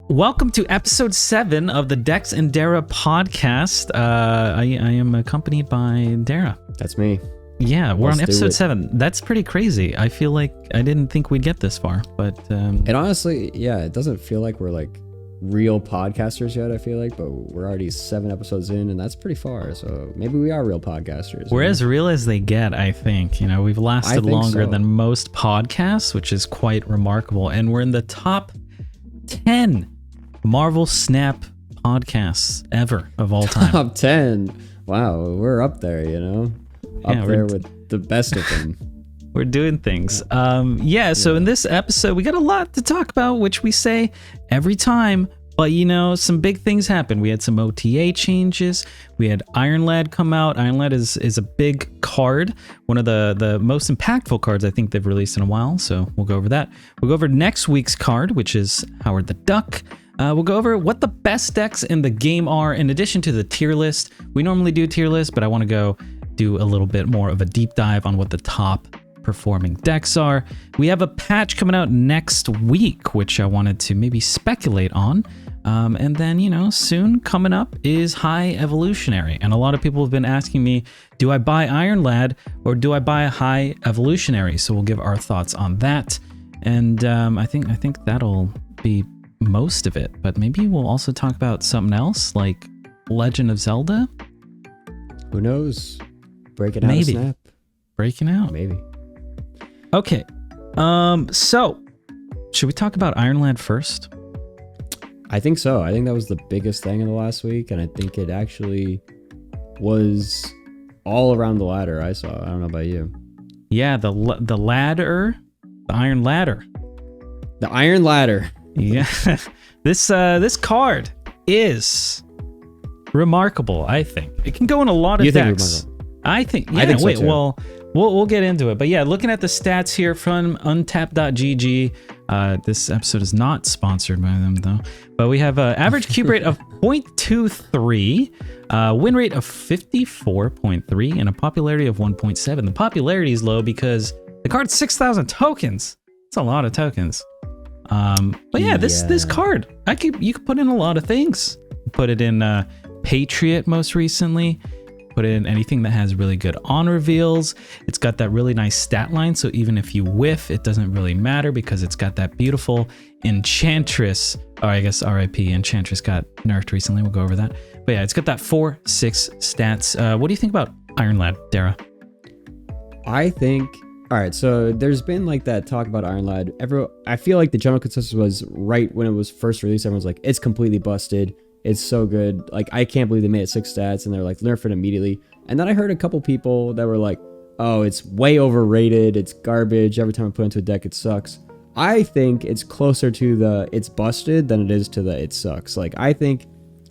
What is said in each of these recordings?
Welcome to episode 7 of the Dekkster and Dera podcast. I am accompanied by Dera. That's me. Yeah, we're on episode 7. That's pretty crazy. I feel like I didn't think we'd get this far, but... And honestly, yeah, it doesn't feel like we're like real podcasters yet, I feel like, but we're already 7 episodes in, and that's pretty far, so maybe we are real podcasters. We're as real as they get, I think. You know, we've lasted longer than most podcasts, which is quite remarkable, and we're in the top 10 Marvel Snap podcasts ever of all time. Top 10. Wow, we're up there, you know? Up there with the best of them. We're doing things. So in this episode, we got a lot to talk about, which we say every time. But, you know, some big things happened. We had some OTA changes. We had Iron Lad come out. Iron Lad is a big card. One of the most impactful cards I think they've released in a while. So we'll go over that. We'll go over next week's card, which is Howard the Duck. We'll go over what the best decks in the game are, in addition to the tier list. We normally do tier list, but I want to go do a little bit more of a deep dive on what the top performing decks are. We have a patch coming out next week, which I wanted to maybe speculate on. And then, you know, soon coming up is High Evolutionary. And a lot of people have been asking me, do I buy Iron Lad or do I buy a High Evolutionary? So we'll give our thoughts on that. And I think that'll be most of it, but maybe we'll also talk about something else like Legend of Zelda. Who knows? Breaking out. Maybe. Snap. Breaking out. Maybe. Okay. So should we talk about Iron Lad first? I think so. I think that was the biggest thing in the last week, and I think it actually was all around the ladder I saw. I don't know about you. Yeah, the ladder, the Iron Ladder. The Iron Ladder. Yeah, this card is remarkable. I think it can go in a lot of decks. I think. Yeah. So too. Well, we'll get into it. But yeah, looking at the stats here from Untapped.gg. This episode is not sponsored by them though. But we have an average cube rate of 0.23, win rate of 54.3, and a popularity of 1.7. The popularity is low because the card's 6,000 tokens. It's a lot of tokens. But yeah, this card, you could put in a lot of things. Put it in Patriot most recently. Put it in anything that has really good on reveals. It's got that really nice stat line, so even if you whiff, it doesn't really matter because it's got that beautiful Enchantress. Or I guess RIP, Enchantress got nerfed recently. We'll go over that. But yeah, it's got that 4/6 stats. What do you think about Iron Lad, Dara? I think... All right, so there's been like that talk about Iron Lad. I feel like the general consensus was right when it was first released. Everyone's like, it's completely busted. It's so good. Like, I can't believe they made it 6 stats, and they're like, nerf it immediately. And then I heard a couple people that were like, oh, it's way overrated. It's garbage. Every time I put it into a deck, it sucks. I think it's closer to the it's busted than it is to the it sucks. Like, I think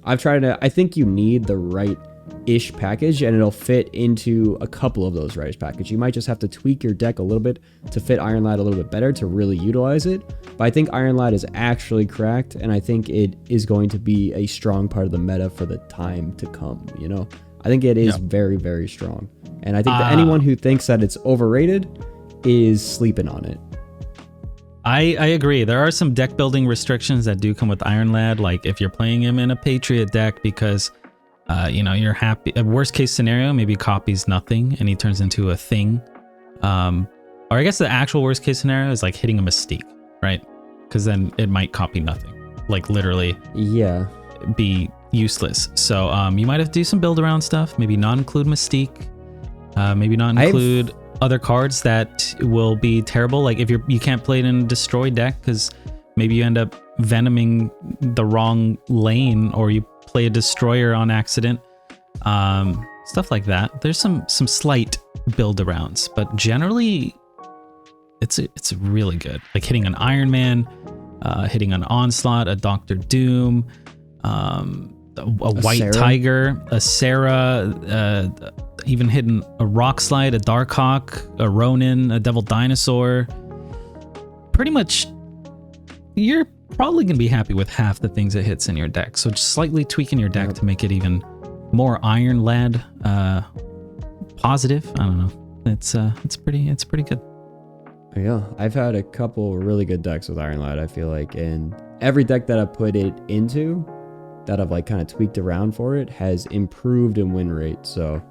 you need the right-ish package, and it'll fit into a couple of those right-ish packages. You might just have to tweak your deck a little bit to fit Iron Lad a little bit better to really utilize it. But I think Iron Lad is actually cracked, and I think it is going to be a strong part of the meta for the time to come, you know? I think it is very, very strong. And I think that anyone who thinks that it's overrated is sleeping on it. I agree. There are some deck building restrictions that do come with Iron Lad, like if you're playing him in a Patriot deck because you know, you're happy. A worst case scenario, maybe copies nothing and he turns into a thing. Or I guess the actual worst case scenario is like hitting a Mystique, right? Because then it might copy nothing, like literally be useless. So you might have to do some build around stuff, maybe not include Mystique, maybe not include other cards that will be terrible. Like if you can't play it in a destroy deck because maybe you end up venoming the wrong lane or you play a destroyer on accident, stuff like that. There's some slight build arounds, but generally it's really good. Like hitting an Iron Man, hitting an Onslaught, a Doctor Doom, a White Sarah. Tiger, a Sarah, even hitting a Rock Slide, a Darkhawk, a Ronin, a Devil Dinosaur. Pretty much you're probably going to be happy with half the things it hits in your deck. So just slightly tweaking your deck to make it even more Iron Lad positive. I don't know. It's pretty good. Yeah, I've had a couple really good decks with Iron Lad, I feel like, and every deck that I've put it into, that I've like kind of tweaked around for it, has improved in win rate. So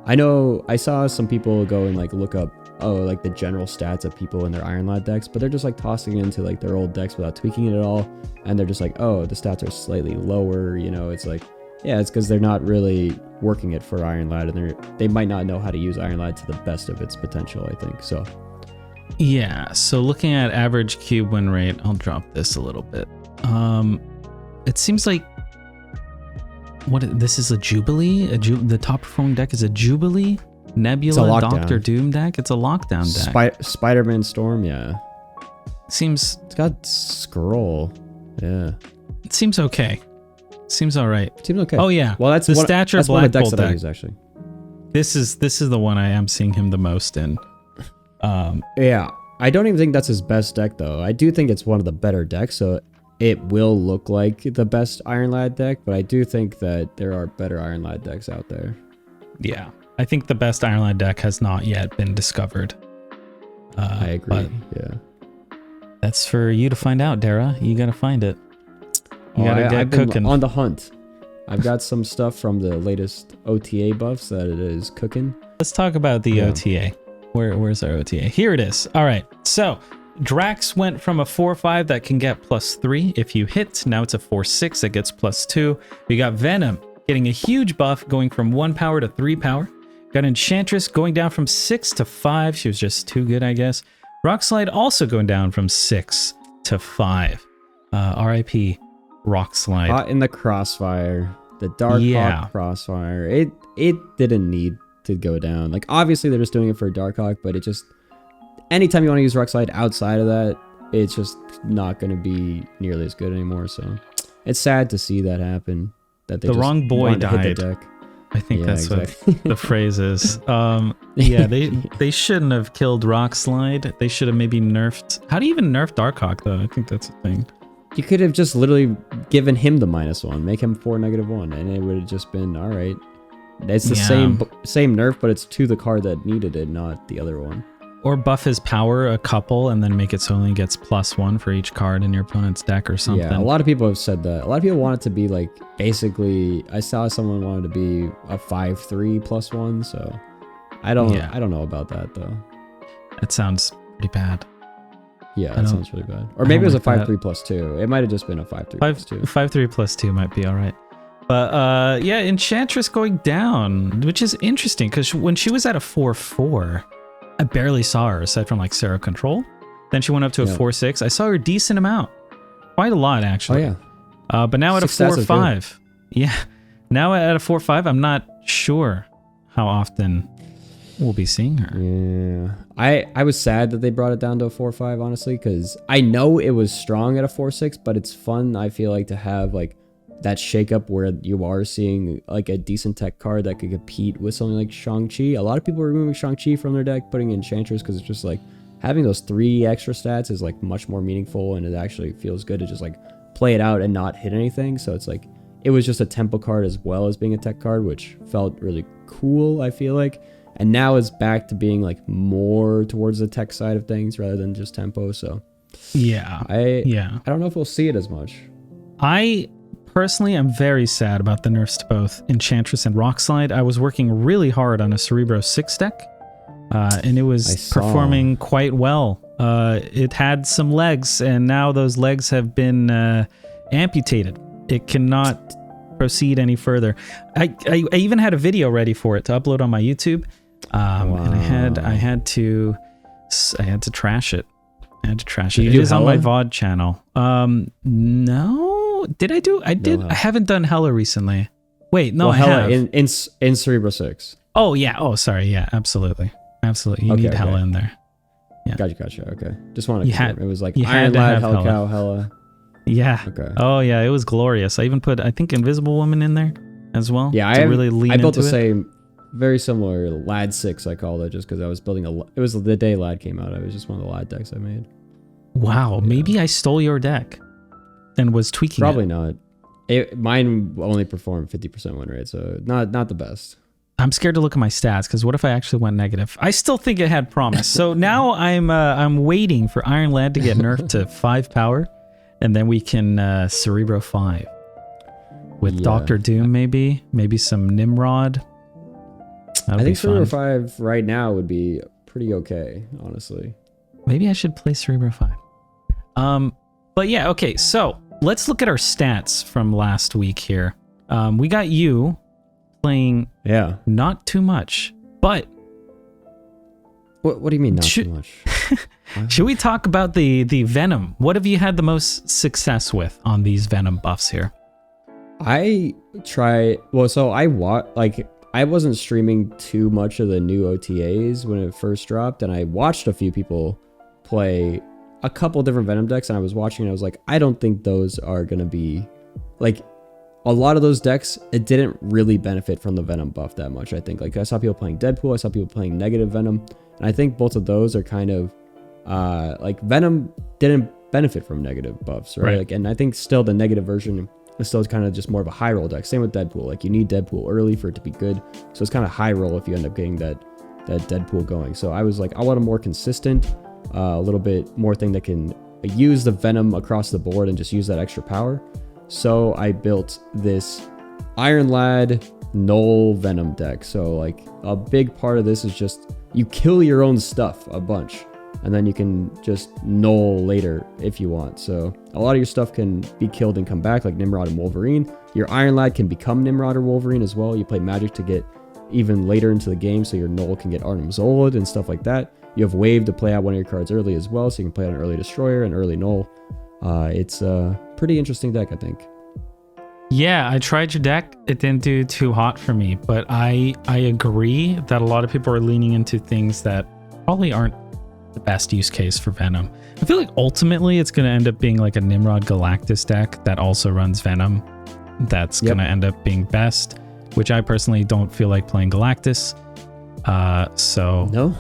I know I saw some people go and like look up like the general stats of people in their Iron Lad decks, but they're just like tossing it into like their old decks without tweaking it at all, and they're just like, oh, the stats are slightly lower, you know. It's like, yeah, it's because they're not really working it for Iron Lad, and they might not know how to use Iron Lad to the best of its potential, I think. So yeah, so looking at average cube win rate, I'll drop this a little bit. It seems like this is a Jubilee. The top performing deck is a Jubilee, Nebula, Doctor Doom deck. It's a lockdown deck. Spider-Man Storm, yeah. Seems it's got Scroll, yeah. It seems okay. Seems all right. Seems okay. Oh yeah. Well, that's the Stature that's Black one of the decks Bolt that I deck. use, actually. This is the one I am seeing him the most in. Yeah, I don't even think that's his best deck though. I do think it's one of the better decks, so it will look like the best Iron Lad deck, but I do think that there are better Iron Lad decks out there. Yeah, I think the best Iron Lad deck has not yet been discovered. I agree. Yeah, that's for you to find out, Dera. You gotta find it. You gotta I've get cooking. been on the hunt. I've got some stuff from the latest OTA buffs that it is cooking. Let's talk about the OTA. Where's our OTA? Here it is. All right. So Drax went from a 4/5 that can get +3 if you hit. Now it's a 4/6 that gets +2. We got Venom getting a huge buff, going from 1 power to 3 power. Got Enchantress going down from 6 to 5. She was just too good, I guess. Rockslide also going down from 6 to 5. RIP Rockslide. Caught in the crossfire. The Dark Hawk crossfire. It didn't need to go down. Like, obviously they're just doing it for Dark Hawk, but it just, anytime you want to use Rockslide outside of that, it's just not going to be nearly as good anymore. So it's sad to see that happen. That they the just wrong boy died. Hit the deck. I think that's exactly what the phrase is. Yeah, they shouldn't have killed Rockslide. They should have maybe nerfed. How do you even nerf Dark Hawk though? I think that's a thing. You could have just literally given him the -1, make him 4 -1, and it would have just been all right. It's the same nerf, but it's to the card that needed it, not the other one. Or buff his power a couple and then make it so it only gets +1 for each card in your opponent's deck or something. Yeah, a lot of people have said that. A lot of people want it to be like, basically, I saw someone wanted to be a 5/3 +1, so I don't know about that though. That sounds pretty bad. Yeah, that sounds really bad. Or maybe it was a 5/3 +2. It might have just been a 5/3 +2. 5/3 +2 might be all right. But yeah, Enchantress going down, which is interesting because when she was at a 4/4, I barely saw her aside from like Sarah Control. Then she went up to a 4/6. I saw her a decent amount, quite a lot actually. Oh yeah. But now at a 4/5, yeah. Now at a 4/5, I'm not sure how often we'll be seeing her. Yeah, I was sad that they brought it down to a 4/5, honestly, because I know it was strong at a 4/6, but it's fun. I feel like to have like that shakeup where you are seeing like a decent tech card that could compete with something like Shang-Chi. A lot of people are removing Shang-Chi from their deck, putting in Enchantress, because it's just like having those 3 extra stats is like much more meaningful, and it actually feels good to just like play it out and not hit anything. So it's like it was just a tempo card as well as being a tech card, which felt really cool, I feel like. And now it's back to being like more towards the tech side of things rather than just tempo. So yeah, I don't know if we'll see it as much. I personally am very sad about the nerfs to both Enchantress and Rockslide. I was working really hard on a Cerebro 6 deck, and it was performing quite well. It had some legs, and now those legs have been amputated. It cannot proceed any further. I even had a video ready for it to upload on my YouTube, and I had to trash it. I had to trash it. It is on my VOD channel. No. Did I do? I did. I haven't done Hella recently. Wait, no, I have. in Cerebro 6. Oh yeah. Oh, sorry. Yeah, absolutely. You need Hella in there. Yeah. Gotcha. Okay. Just want to confirm. It was like Iron Lad, Hellcow, Hella. Yeah. Okay. Oh yeah, it was glorious. I even put, I think, Invisible Woman in there as well. Yeah, I really lean I built into the same, very similar Lad 6. I called it just because I was building it was the day Lad came out. It was just one of the Lad decks I made. Wow. Yeah. Maybe I stole your deck and was tweaking Probably it. Not. Mine only performed 50% win rate, so not the best. I'm scared to look at my stats because what if I actually went negative? I still think it had promise. So now I'm waiting for Iron Lad to get nerfed to 5 power. And then we can Cerebro 5 with Doctor Doom, maybe some Nimrod. I think Cerebro 5 right now would be pretty okay, honestly. Maybe I should play Cerebro 5. But yeah, okay, so let's look at our stats from last week here. We got you playing not too much, but... What do you mean not too much? Should we talk about the Venom? What have you had the most success with on these Venom buffs here? I wasn't streaming too much of the new OTAs when it first dropped, and I watched a few people play a couple different Venom decks, and I was watching and I was like, I don't think those are going to be... Like, a lot of those decks, it didn't really benefit from the Venom buff that much, I think. Like, I saw people playing Deadpool, I saw people playing negative Venom, and I think both of those are kind of... like, Venom didn't benefit from negative buffs, right? Like, and I think still the negative version is still kind of just more of a high roll deck. Same with Deadpool. Like, you need Deadpool early for it to be good, so it's kind of high roll if you end up getting that Deadpool going. So I was like, I want a more consistent, a little bit more thing that can use the Venom across the board and just use that extra power. So I built this Iron Lad Null Venom deck. So like a big part of this is just you kill your own stuff a bunch, and then you can just null later if you want. So a lot of your stuff can be killed and come back, like Nimrod and Wolverine. Your Iron Lad can become Nimrod or Wolverine as well. You play Magic to get even later into the game, so your null can get Arnim Zolid and stuff like that. You have Wave to play out one of your cards early as well, so you can play out an early Destroyer and early Null. It's a pretty interesting deck, I think. Yeah, I tried your deck. It didn't do too hot for me, but I agree that a lot of people are leaning into things that probably aren't the best use case for Venom. I feel like ultimately it's going to end up being like a Nimrod Galactus deck that also runs Venom. That's going to end up being best, which I personally don't feel like playing Galactus. No?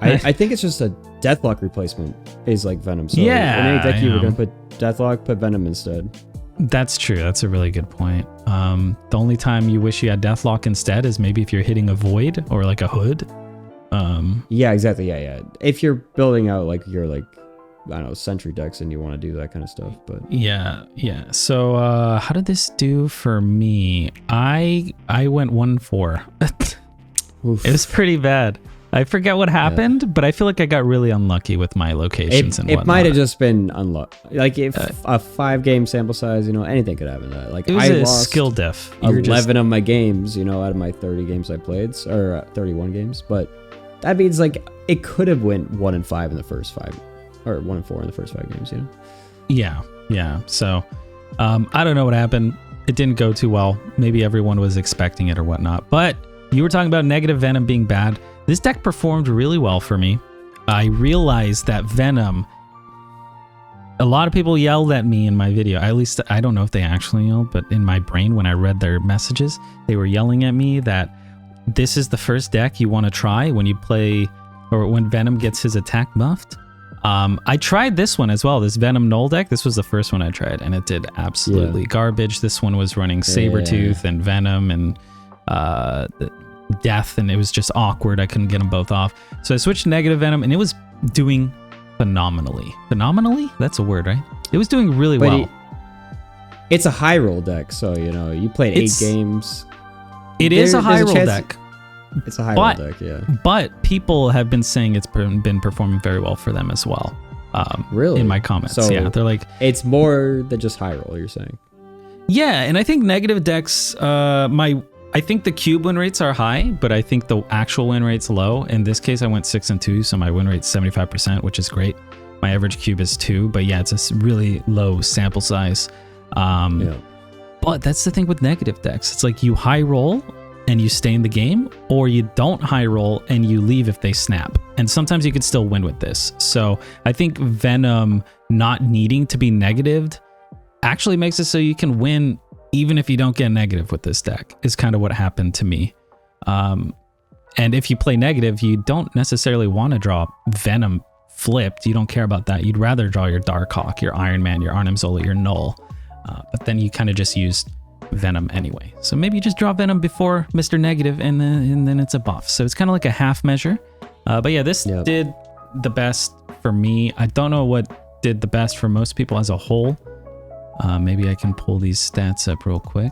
I think it's just a Deathlock replacement is like Venom. So in any deck you were going to put Deathlock, put Venom instead. That's true. That's a really good point. The only time you wish you had Deathlock instead is maybe if you're hitting a Void or like a Hood. Yeah, exactly. Yeah. If you're building out like your I don't know, Sentry decks and you want to do that kind of stuff, but yeah. So how did this do for me? I went 1-4. It was pretty bad. I forget what happened, but I feel like I got really unlucky with my locations and whatnot. It might have just been unlucky. Like if a 5-game sample size, anything could happen to that. Like it was I a lost skill diff. 11 of my games, out of my 30 games I played, or 31 games. But that means like it could have went 1-5 in the first 5, or 1-4 in the first 5 games. Yeah. So I don't know what happened. It didn't go too well. Maybe everyone was expecting it or whatnot. But you were talking about negative Venom being bad. This deck performed really well for me. I realized that Venom, a lot of people yelled at me in my video. At least I don't know if they actually yelled, but in my brain when I read their messages, they were yelling at me that this is the first deck you want to try when you play, or when Venom gets his attack buffed. I tried this one as well, this Venom Null deck. This was the first one I tried, and it did absolutely garbage. This one was running Sabretooth and Venom and Death, and it was just awkward. I couldn't get them both off. So I switched to negative Venom, and it was doing phenomenally. Phenomenally? That's a word, right? It was doing really well. It's a high roll deck, so you played 8 games. It is a high roll deck. It's a high roll deck, yeah. But people have been saying it's been performing very well for them as well. Really? In my comments. So yeah, they're like, it's more than just high roll, you're saying. Yeah, and I think negative decks, I think the cube win rates are high, but I think the actual win rate's low. In this case, I went 6-2, so my win rate's 75%, which is great. My average cube is 2, but yeah, it's a really low sample size. But that's the thing with negative decks. It's like you high roll and you stay in the game, or you don't high roll and you leave if they snap. And sometimes you could still win with this. So I think Venom not needing to be negatived actually makes it so you can win even if you don't get negative with this deck, is kind of what happened to me. And if you play negative, you don't necessarily want to draw Venom flipped. You don't care about that. You'd rather draw your Darkhawk, your Iron Man, your Arnim Zola, your Null. But then you kind of just used Venom anyway. So maybe you just draw Venom before Mr. Negative, and then it's a buff. So it's kind of like a half measure. But yeah, this did the best for me. I don't know what did the best for most people as a whole. Maybe I can pull these stats up real quick.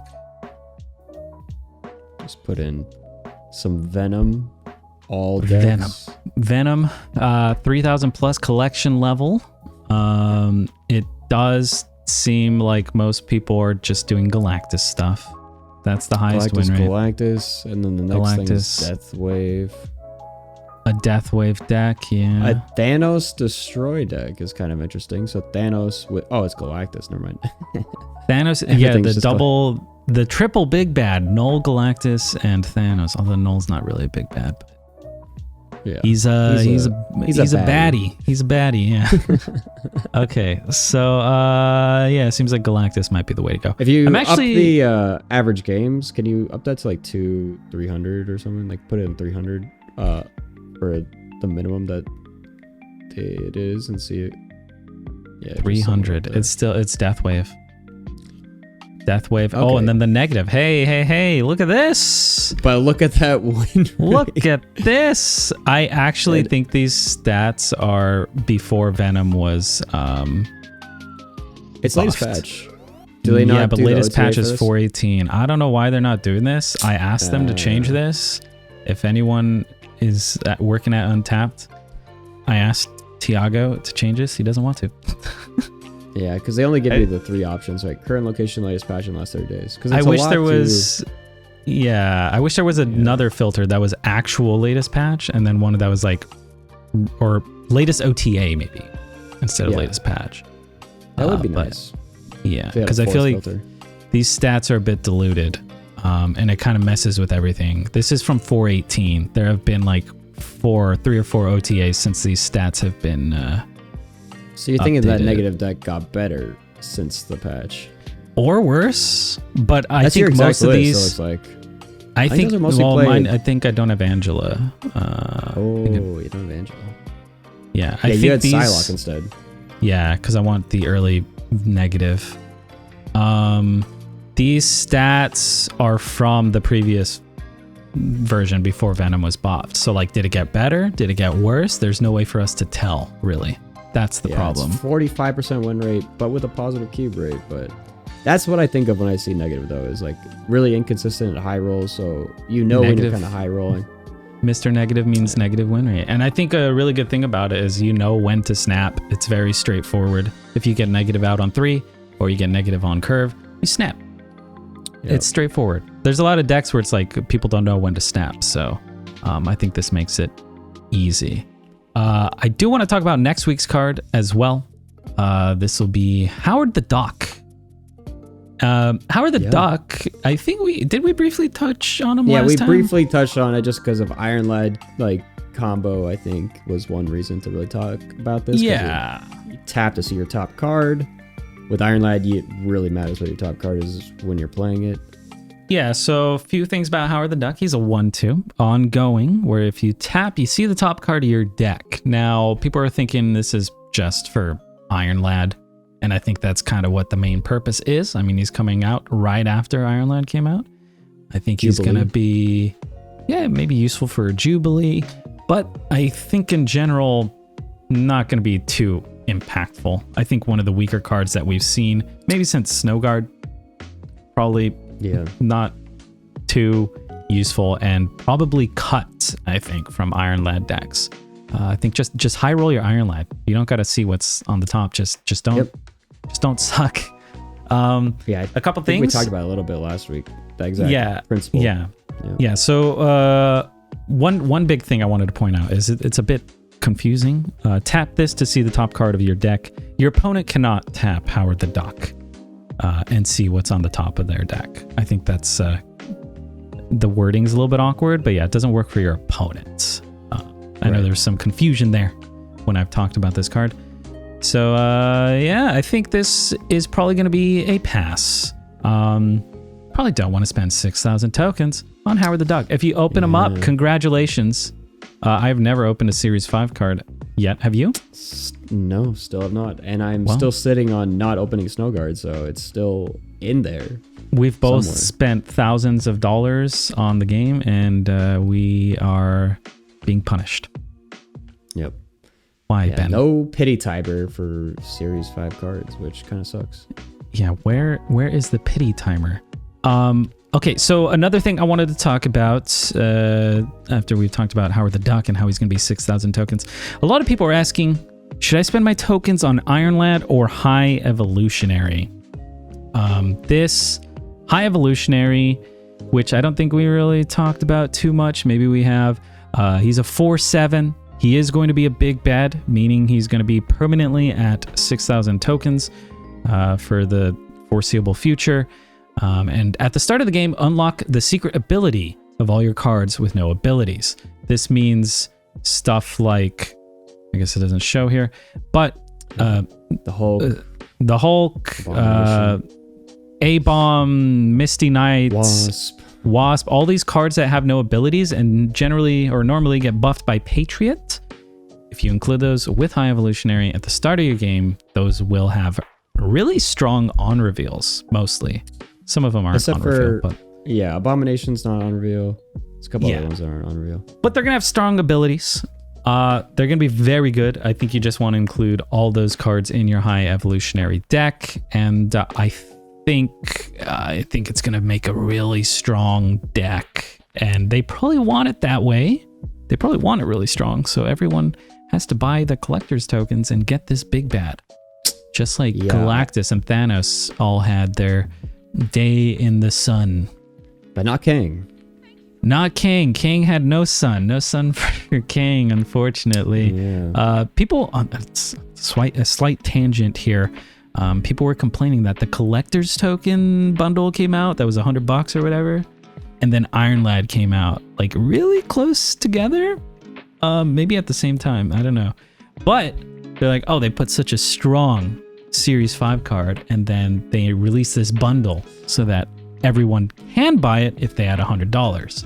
Just put in some Venom. All decks. Venom, 3,000 plus collection level. It does seem like most people are just doing Galactus stuff. That's the highest win rate. Galactus, and then the next thing is Death Wave. A Death Wave deck, yeah. A Thanos Destroy deck is kind of interesting. So Thanos with... Oh, it's Galactus. Never mind. Thanos, yeah, the triple big bad. Null, Galactus, and Thanos. Although Null's not really a big bad. But yeah. He's a baddie. He's a baddie, yeah. Okay, so yeah, it seems like Galactus might be the way to go. If you up the average games, can you up that to like 300 or something? Like put it in 300 for the minimum that it is, and see it. Yeah, 300. It's Death Wave. Death Wave. Okay. Oh, and then the negative. Hey, look at this. But look at that win rate. Look at this. I actually think these stats are before Venom was it's latest patch. Do they not? Yeah, but latest patch is 418. I don't know why they're not doing this. I asked them to change this. If anyone is working at Untapped, I asked Tiago to change this. He doesn't want to. Yeah, because they only give you the 3 options, right? Current location, latest patch, in the last 30 days. Because I wish there was, I wish there was another filter that was actual latest patch, and then one that was like, or latest OTA maybe, instead of latest patch. That would be nice. Yeah, because I feel like these stats are a bit diluted, and it kind of messes with everything. This is from 418. There have been like 3 or 4 OTAs since these stats have been. So you're thinking that negative deck got better since the patch, or worse? But I think most of these. So it's like, I think mine. I think I don't have Angela. You don't have Angela. Yeah, I think you had these. Psylocke instead. Yeah, because I want the early negative. These stats are from the previous version before Venom was buffed. So like, did it get better? Did it get worse? There's no way for us to tell, really. That's the problem. It's 45% win rate, but with a positive cube rate. But that's what I think of when I see negative, though, is like really inconsistent at high rolls. So when you're kind of high rolling. Mr. Negative means negative win rate. And I think a really good thing about it is when to snap. It's very straightforward. If you get negative out on 3 or you get negative on curve, you snap. Yep. It's straightforward. There's a lot of decks where it's like people don't know when to snap. So I think this makes it easy. I do want to talk about next week's card as well. This will be Howard the Duck. Howard the Duck, I think we briefly touch on him last time? Yeah, we briefly touched on it just because of Iron Lad combo, I think, was one reason to really talk about this. Yeah. You tap to see your top card. With Iron Lad, it really matters what your top card is when you're playing it. Yeah, so a few things about Howard the Duck. He's a 1/2 ongoing, where if you tap, you see the top card of your deck. Now, people are thinking this is just for Iron Lad, and I think that's kind of what the main purpose is. I mean, he's coming out right after Iron Lad came out. I think he's going to be, maybe useful for Jubilee, but I think in general, not going to be too impactful. I think one of the weaker cards that we've seen, maybe since Snowguard, probably not too useful and probably cut, I think, from Iron Lad decks. I think just high roll your Iron Lad. You don't got to see what's on the top. Just don't suck. A couple things we talked about a little bit last week. The exact principle. Yeah. So one big thing I wanted to point out is it's a bit confusing. Tap this to see the top card of your deck. Your opponent cannot tap Howard the Duck and see what's on the top of their deck. I think that's the wording's a little bit awkward, but it doesn't work for your opponent. I know there's some confusion there when I've talked about this card. So I think this is probably going to be a pass. Probably don't want to spend 6,000 tokens on Howard the Duck. If you open them up, congratulations. I've never opened a Series 5 card yet. Have you? No, still have not. And I'm still sitting on not opening Snowguard, so it's still in there. We've both spent thousands of dollars on the game, and we are being punished. Yep. Why, Yeah, Ben? no pity timer for Series 5 cards, which kind of sucks. Yeah, where is the pity timer? Okay, so another thing I wanted to talk about after we've talked about Howard the Duck and how he's going to be 6,000 tokens. A lot of people are asking, should I spend my tokens on Iron Lad or High Evolutionary? This High Evolutionary, which I don't think we really talked about too much. Maybe we have. He's a 4/7. He is going to be a big bad, meaning he's going to be permanently at 6,000 tokens for the foreseeable future. And at the start of the game, unlock the secret ability of all your cards with no abilities. This means stuff like, I guess it doesn't show here, but The Hulk, A-Bomb, Misty Knight, Wasp, all these cards that have no abilities and generally or normally get buffed by Patriot. If you include those with High Evolutionary at the start of your game, those will have really strong on reveals, mostly. Some of them aren't except on reveal, for Abomination's not on reveal. There's a couple other ones that aren't on reveal. but they're gonna have strong abilities. They're gonna be very good. I think you just want to include all those cards in your High Evolutionary deck, and I think it's gonna make a really strong deck, and they probably want it that way. They probably want it really strong, so everyone has to buy the collector's tokens and get this big bad. Just like Galactus and Thanos all had their day in the sun. But not King. Not King. King had no sun. No sun for King, unfortunately. Yeah. People, a slight tangent here. People were complaining that the collector's token bundle came out. That was $100 or whatever. And then Iron Lad came out like really close together. Maybe at the same time. I don't know. But they're like, oh, they put such a strong Series 5 card, and then they released this bundle so that everyone can buy it if they had $100.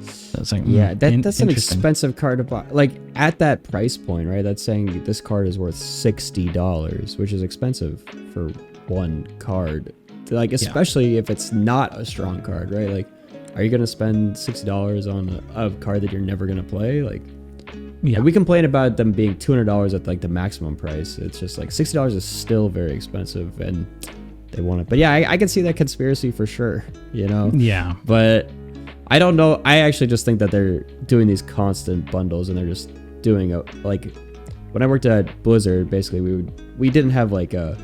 So it's like, that's an expensive card to buy. Like at that price point, right? That's saying this card is worth $60, which is expensive for one card. Like especially if it's not a strong card, right? Like, are you gonna spend $60 on a card that you're never gonna play? Like, we complain about them being $200 at like the maximum price. It's just like $60 is still very expensive, and they want it. But yeah, I can see that conspiracy for sure, you know? Yeah. But I don't know. I actually just think that they're doing these constant bundles, and they're just doing like when I worked at Blizzard, basically we didn't have like a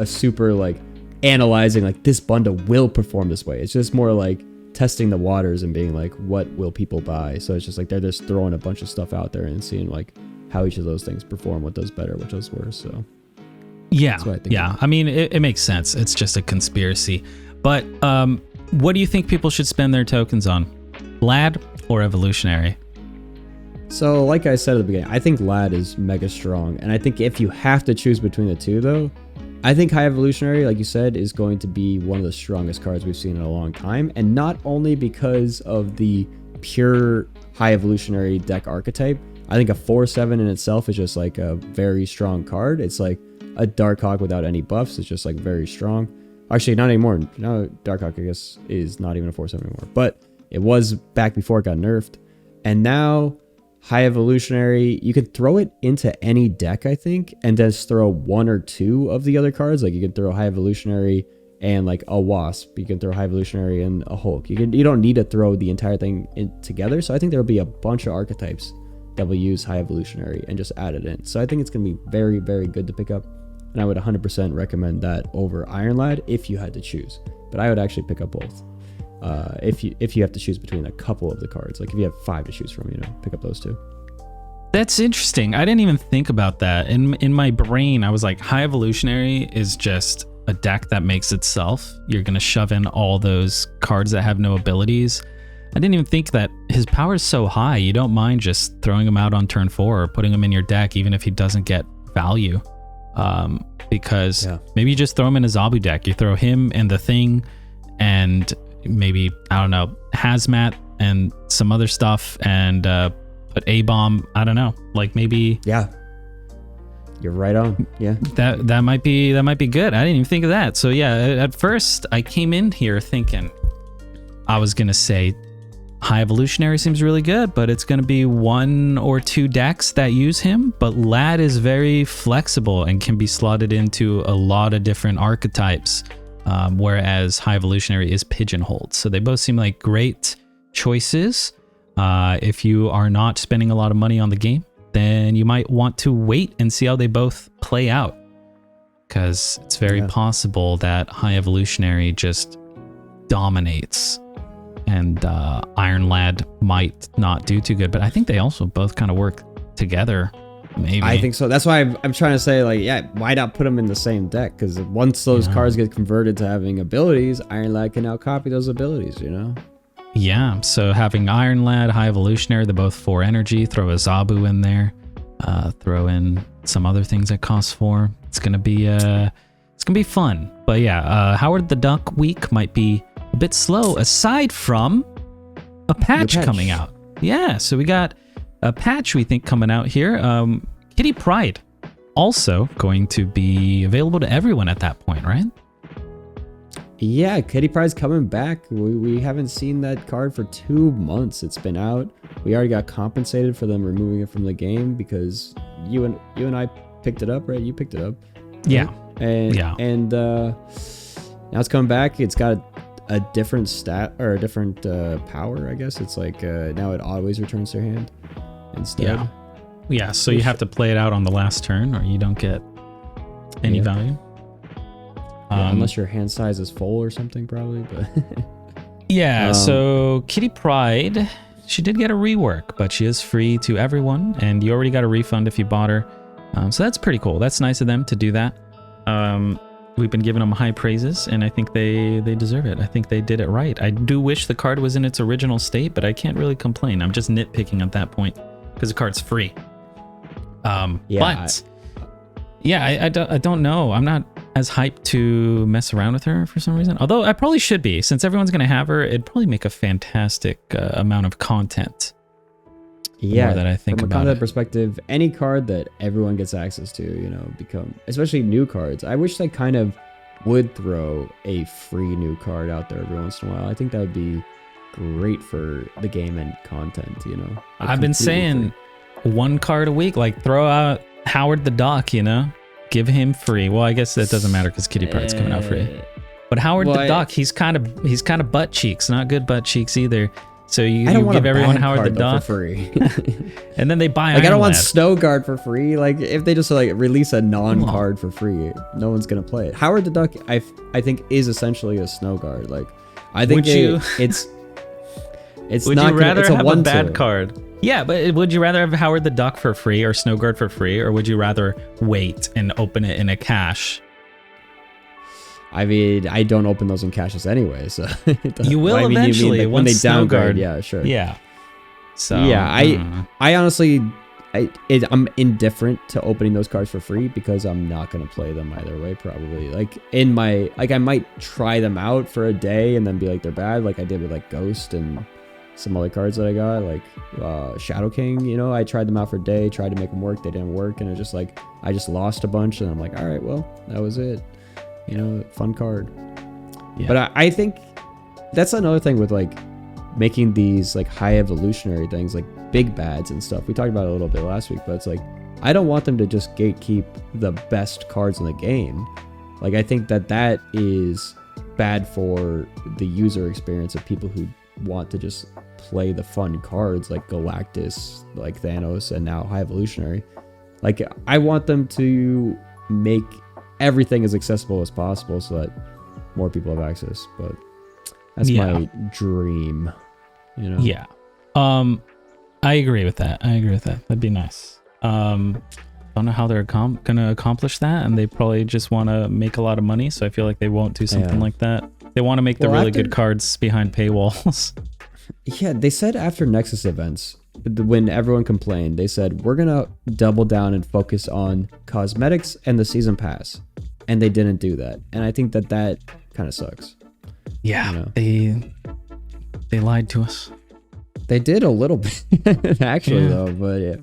super like analyzing like this bundle will perform this way. It's just more like testing the waters and being like, what will people buy? So it's just like they're just throwing a bunch of stuff out there and seeing like how each of those things perform, what does better, what does worse. So I mean, it makes sense. It's just a conspiracy. But what do you think people should spend their tokens on? Lad or Evolutionary? So like I said at the beginning, I think Lad is mega strong, and I think if you have to choose between the two though, I think High Evolutionary, like you said, is going to be one of the strongest cards we've seen in a long time. And not only because of the pure High Evolutionary deck archetype. I think a 4/7 in itself is just like a very strong card. It's like a Darkhawk without any buffs. It's just like very strong. Actually, not anymore. Now Darkhawk, I guess, is not even a 4/7 anymore. But it was back before it got nerfed. And now High Evolutionary, you could throw it into any deck, I think, and just throw one or two of the other cards. Like you can throw High Evolutionary and like a Wasp. You can throw High Evolutionary and a Hulk. You don't need to throw the entire thing in together. So I think there'll be a bunch of archetypes that will use High Evolutionary and just add it in. So I think it's going to be very, very good to pick up. And I would 100% recommend that over Iron Lad if you had to choose. But I would actually pick up both. If you have to choose between a couple of the cards, like if you have 5 to choose from, pick up those 2. That's interesting. I didn't even think about that. In my brain, I was like, High Evolutionary is just a deck that makes itself. You're going to shove in all those cards that have no abilities. I didn't even think that his power is so high. You don't mind just throwing him out on turn 4 or putting him in your deck, even if he doesn't get value. Because maybe you just throw him in a Zabu deck. You throw him and the Thing and maybe, I don't know, Hazmat and some other stuff, and put A-Bomb. I don't know, like maybe. Yeah, you're right on. Yeah, that might be good. I didn't even think of that. So yeah, at first I came in here thinking I was gonna say High Evolutionary seems really good, but it's going to be 1 or 2 decks that use him. But Lad is very flexible and can be slotted into a lot of different archetypes, whereas High Evolutionary is pigeonholed. So they both seem like great choices. If you are not spending a lot of money on the game, then you might want to wait and see how they both play out, because it's very possible that High Evolutionary just dominates and Iron Lad might not do too good. But I think they also both kind of work together, maybe. I think so. That's why I'm trying to say, like, yeah, why not put them in the same deck? Because once those cards get converted to having abilities, Iron Lad can now copy those abilities, you know? Yeah, so having Iron Lad, High Evolutionary, they're both 4 energy, throw a Zabu in there, throw in some other things that cost 4. It's gonna be fun. But yeah, Howard the Duck week might be a bit slow, aside from a patch coming out. Yeah, so we got a patch we think coming out here. Kitty Pryde also going to be available to everyone at that point, right? Yeah, Kitty Pryde's coming back. We haven't seen that card for 2 months. It's been out. We already got compensated for them removing it from the game because you and I picked it up, right? You picked it up. Yeah. And now it's coming back. It's got a different stat or a different power, I guess. It's like now it always returns to your hand instead. Yeah, so you have to play it out on the last turn or you don't get any value. Unless your hand size is full or something, probably. But yeah, so Kitty Pryde, she did get a rework, but she is free to everyone, and you already got a refund if you bought her. So that's pretty cool. That's nice of them to do that. We've been giving them high praises, and I think they deserve it. I think they did it right. I do wish the card was in its original state, but I can't really complain. I'm just nitpicking at that point because the card's free. I don't know. I'm not as hyped to mess around with her for some reason. Although I probably should be, since everyone's going to have her. It'd probably make a fantastic amount of content. Yeah, that I think from a content perspective, any card that everyone gets access to, you know, especially new cards. I wish they kind of would throw a free new card out there every once in a while. I think that would be great for the game and content, you know. I've been saying free. 1 card a week, like throw out Howard the Duck, you know, give him free. Well, I guess that doesn't matter because Kitty Pryde's coming out free. But Howard the Duck, he's kind of butt cheeks, not good butt cheeks either. So you give everyone Howard the Duck for free, and then they buy. Like, I don't want Snow Guard for free. Like, if they just like release a non-card for free, no one's gonna play it. Howard the Duck, I think, is essentially a Snow Guard. Like, I think it's would not. You rather it's have a bad card? Yeah, but would you rather have Howard the Duck for free or Snow Guard for free, or would you rather wait and open it in a cache? I mean, I don't open those in caches anyway, so you will eventually when they downguard. Yeah, sure. Yeah. So yeah, I honestly, I'm indifferent to opening those cards for free because I'm not gonna play them either way. Probably I might try them out for a day and then be like they're bad, like I did with like Ghost and some other cards that I got, like Shadow King. You know, I tried them out for a day, tried to make them work, they didn't work, and it just like I just lost a bunch, and I'm like, all right, well, that was it. You know, fun card. Yeah. But I think that's another thing with like making these like high evolutionary things, like big bads and stuff. We talked about it a little bit last week, but it's like I don't want them to just gatekeep the best cards in the game. Like, I think that is bad for the user experience of people who want to just play the fun cards like Galactus, like Thanos, and now High Evolutionary. Like, I want them to make everything as accessible as possible so that more people have access. But that's my dream, you know. Yeah. I agree with that. That'd be nice. Don't know how they're gonna accomplish that, and they probably just want to make a lot of money, so I feel like they won't do something like that. They want to make the really good cards behind paywalls. Yeah, they said after Nexus events, when everyone complained, they said, we're going to double down and focus on cosmetics and the season pass. And they didn't do that. And I think that kind of sucks. Yeah, you know? They lied to us. They did a little bit, actually, though. But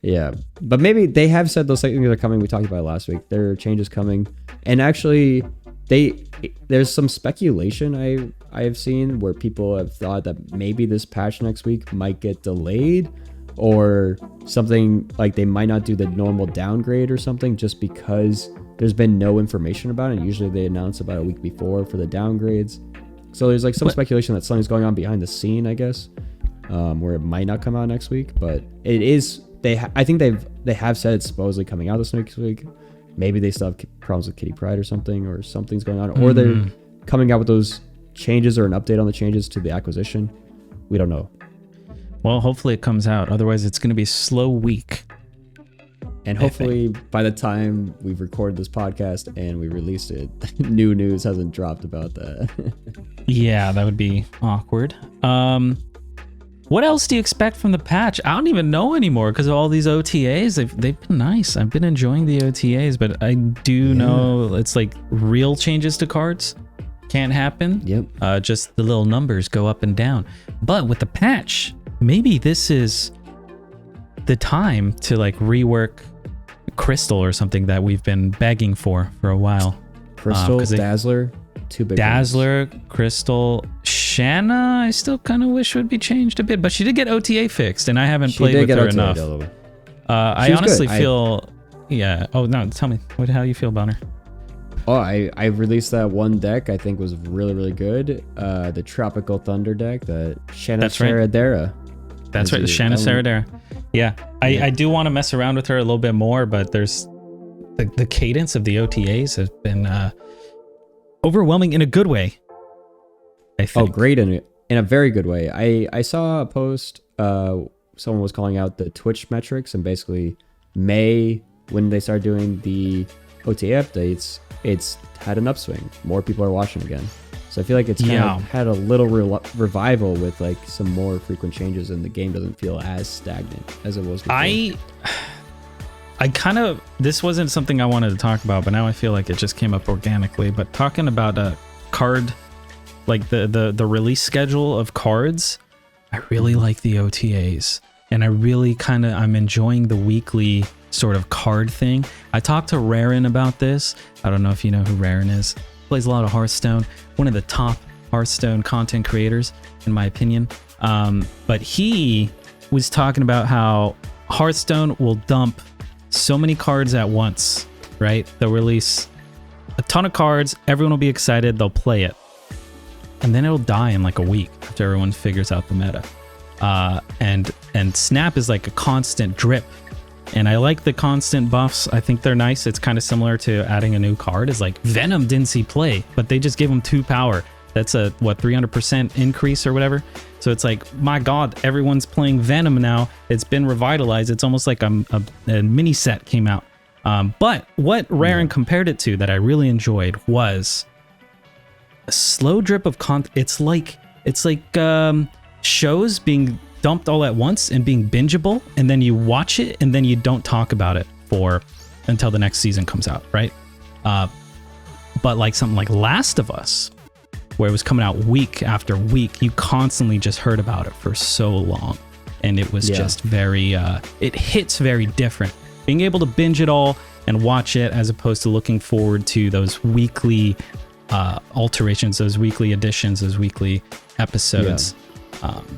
yeah. But maybe they have said those things are coming. We talked about it last week. There are changes coming. And actually, there's some speculation I have seen where people have thought that maybe this patch next week might get delayed, or something like they might not do the normal downgrade or something, just because there's been no information about it. Usually they announce about a week before for the downgrades. So there's like some speculation that something's going on behind the scene, I guess, where it might not come out next week, but it is. I think they have said it's supposedly coming out this next week. Maybe they still have problems with Kitty Pryde or something, or something's going on, or they're coming out with those changes or an update on the changes to the acquisition. We don't know. Well, hopefully it comes out. Otherwise, it's going to be a slow week. And hopefully by the time we've recorded this podcast and we released it, new news hasn't dropped about that. Yeah, that would be awkward. What else do you expect from the patch? I don't even know anymore because of all these OTAs. They've been nice. I've been enjoying the OTAs, but I do know it's like real changes to cards can't happen. Yep. Just the little numbers go up and down. But with the patch, maybe this is the time to like rework Crystal or something that we've been begging for a while. Crystal, Dazzler, two big Dazzler, ones. Crystal, Shanna, I still kind of wish would be changed a bit, but she did get OTA fixed, and I haven't played with her enough. I honestly feel, yeah. Oh no, tell me, how you feel about her? Oh, I released that one deck I think was really, really good. The Tropical Thunder deck, the Shanna Dera. That's right, the Shanna Dera. Yeah, I do want to mess around with her a little bit more, but there's the cadence of the OTAs has been overwhelming in a good way, I think. Oh, great, in a very good way. I saw a post, someone was calling out the Twitch metrics, and basically May, when they start doing the OTA updates, it's had an upswing. More people are watching again. So I feel like it's kind of had a little revival with like some more frequent changes, and the game doesn't feel as stagnant as it was before. I kind of, this wasn't something I wanted to talk about, but now I feel like it just came up organically. But talking about a card, like the release schedule of cards, I really like the OTAs, and I really I'm enjoying the weekly sort of card thing. I talked to Raren about this. I don't know if you know who Raren is. Plays a lot of Hearthstone, one of the top Hearthstone content creators, in my opinion. But he was talking about how Hearthstone will dump so many cards at once, right? They'll release a ton of cards, everyone will be excited, they'll play it, and then it'll die in like a week after everyone figures out the meta. And Snap is like a constant drip, and I like the constant buffs. I think they're nice. It's kind of similar to adding a new card. Is like Venom didn't see play, but they just gave him 2 power. That's a 300% increase or whatever. So it's like, my God, everyone's playing Venom now. It's been revitalized. It's almost like a mini set came out. But what Raren compared it to that I really enjoyed was a slow drip of content. It's like shows being dumped all at once and being bingeable, and then you watch it and then you don't talk about it until the next season comes out, right? But like something like Last of Us, where it was coming out week after week, you constantly just heard about it for so long, and it was just very it hits very different being able to binge it all and watch it, as opposed to looking forward to those weekly alterations, those weekly additions, those weekly episodes.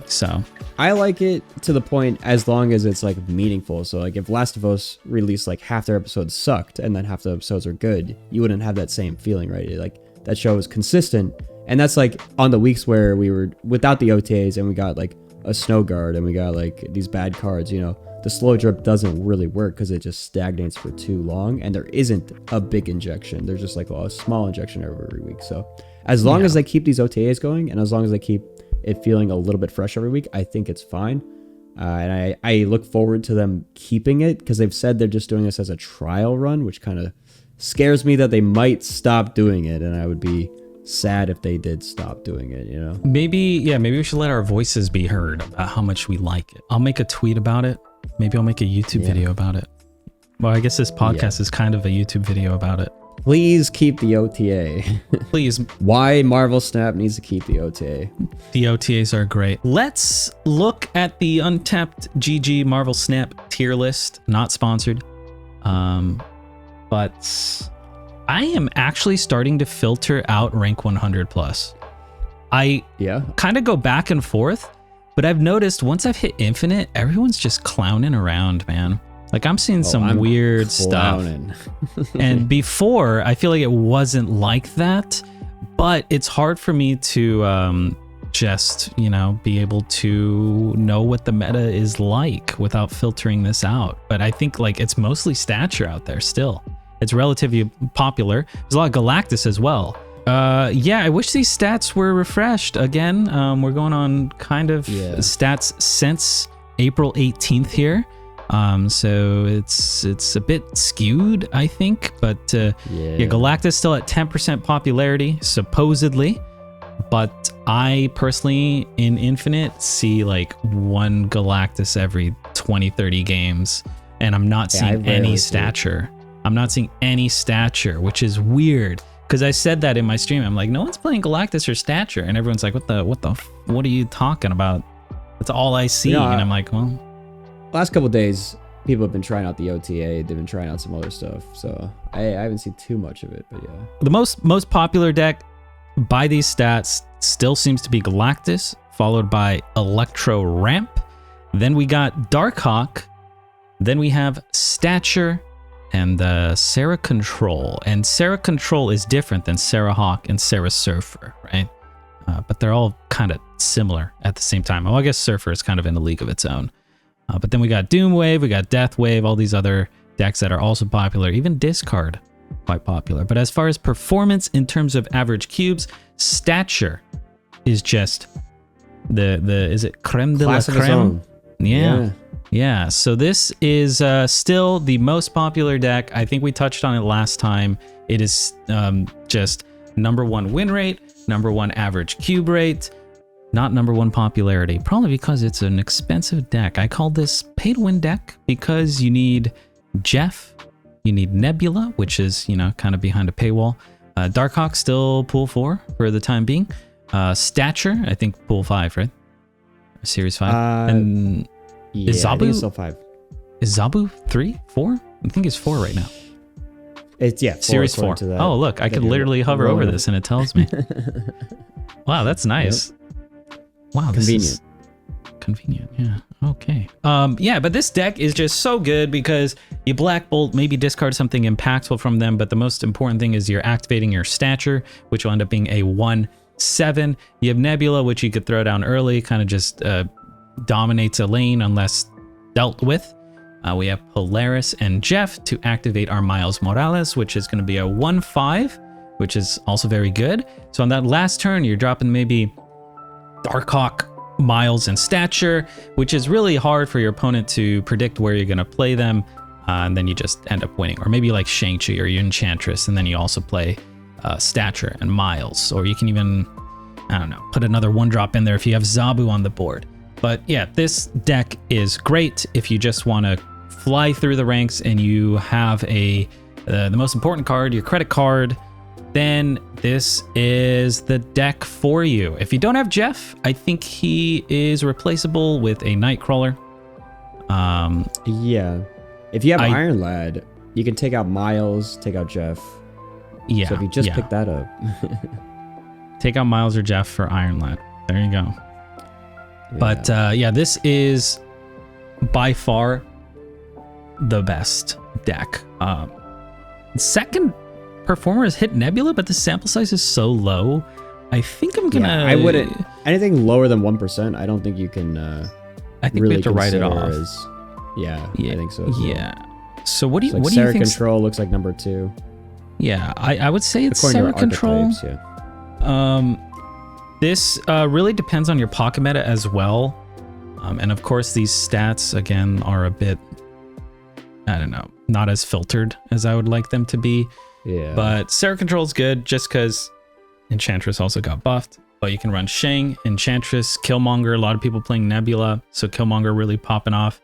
So I like it to the point as long as it's like meaningful. So like if Last of Us released like half their episodes sucked and then half the episodes are good, you wouldn't have that same feeling, right? Like that show is consistent, and that's like on the weeks where we were without the OTAs and we got like a snow guard and we got like these bad cards, you know, the slow drip doesn't really work because it just stagnates for too long, and there isn't a big injection. There's just like a small injection every week. So as long as they keep these OTAs going, and as long as they keep it feeling a little bit fresh every week, I think it's fine. And I look forward to them keeping it, because they've said they're just doing this as a trial run, which kind of scares me that they might stop doing it, and I would be sad if they did stop doing it, you know? Maybe we should let our voices be heard about how much we like it. I'll make a tweet about it. Maybe I'll make a YouTube video about it. Well, I guess this podcast is kind of a YouTube video about it. Please keep the OTA. Please. Why Marvel Snap needs to keep the OTA. The OTAs are great. Let's look at the Untapped GG Marvel Snap tier list. Not sponsored. But I am actually starting to filter out rank 100 plus. I kind of go back and forth, but I've noticed once I've hit infinite, everyone's just clowning around, man. Like I'm seeing some weird stuff. And before, I feel like it wasn't like that, but it's hard for me to just, you know, be able to know what the meta is like without filtering this out. But I think like it's mostly stature out there still. It's relatively popular. There's a lot of Galactus as well. Yeah, I wish these stats were refreshed again. We're going on kind of stats since April 18th here. So it's a bit skewed, I think, but Galactus still at 10% popularity, supposedly. But I personally, in Infinite, see like one Galactus every 20, 30 games, and I'm not seeing any stature. I'm not seeing any stature, which is weird. Because I said that in my stream. I'm like, no one's playing Galactus or stature. And everyone's like, what are you talking about? That's all I see. And I'm like, well. Last couple days, people have been trying out the OTA. They've been trying out some other stuff. So I haven't seen too much of it, but yeah. The most popular deck by these stats still seems to be Galactus, followed by Electro Ramp. Then we got Darkhawk. Then we have Stature and Sarah Control. And Sarah Control is different than Sarah Hawk and Sarah Surfer, right? But they're all kind of similar at the same time. Well, I guess Surfer is kind of in a league of its own. But then we got Doom Wave, we got Death Wave, all these other decks that are also popular. Even Discard, quite popular. But as far as performance in terms of average cubes, Stature is just is it creme de la creme? Yeah. So this is still the most popular deck. I think we touched on it last time. It is just #1 win rate, #1 average cube rate, not #1 popularity, probably because it's an expensive deck. I call this pay to win deck because you need Jeff, you need Nebula, which is, you know, kind of behind a paywall. Darkhawk still pool 4 for the time being. Stature, I think pool 5, right? Series 5. And is Zabu? I think it's still 5. Is Zabu 3, 4? I think it's 4 right now. It's Series 4. Oh, look, I could literally hover over this and it tells me. Wow, that's nice. Yep. Wow, convenient. This is convenient. Yeah. Okay. Yeah, but this deck is just so good because you Black Bolt, maybe discard something impactful from them, but the most important thing is you're activating your Stature, which will end up being a 1/7. You have Nebula, which you could throw down early, kind of just dominates a lane unless dealt with. We have Polaris and Jeff to activate our Miles Morales, which is going to be a 1/5, which is also very good. So on that last turn, you're dropping maybe Darkhawk, Miles, and Stature, which is really hard for your opponent to predict where you're going to play them, and then you just end up winning. Or maybe like Shang-Chi or your Enchantress, and then you also play Stature and Miles. Or you can even, I don't know, put another 1-drop in there if you have Zabu on the board. But yeah, this deck is great if you just want to fly through the ranks and you have the most important card, your credit card, then this is the deck for you. If you don't have Jeff, I think he is replaceable with a Nightcrawler. Yeah. If you have Iron Lad, you can take out Miles, take out Jeff. Yeah. So if you just pick that up. Take out Miles or Jeff for Iron Lad. There you go. Yeah. But yeah, this is by far the best deck. Second performer has hit Nebula, but the sample size is so low. I think I'm gonna. I wouldn't. Anything lower than 1%, I don't think you can. I think really we have to write it off. Yeah, I think so. Yeah. So what do you? Like what do you think? Sarah Control looks like #2. Yeah, I would say it's according Sarah to Control. Yeah. This really depends on your pocket meta as well. And of course, these stats, again, are a bit, I don't know, not as filtered as I would like them to be. Yeah. But Sarah Control is good just because Enchantress also got buffed. But you can run Shang, Enchantress, Killmonger. A lot of people playing Nebula, so Killmonger really popping off.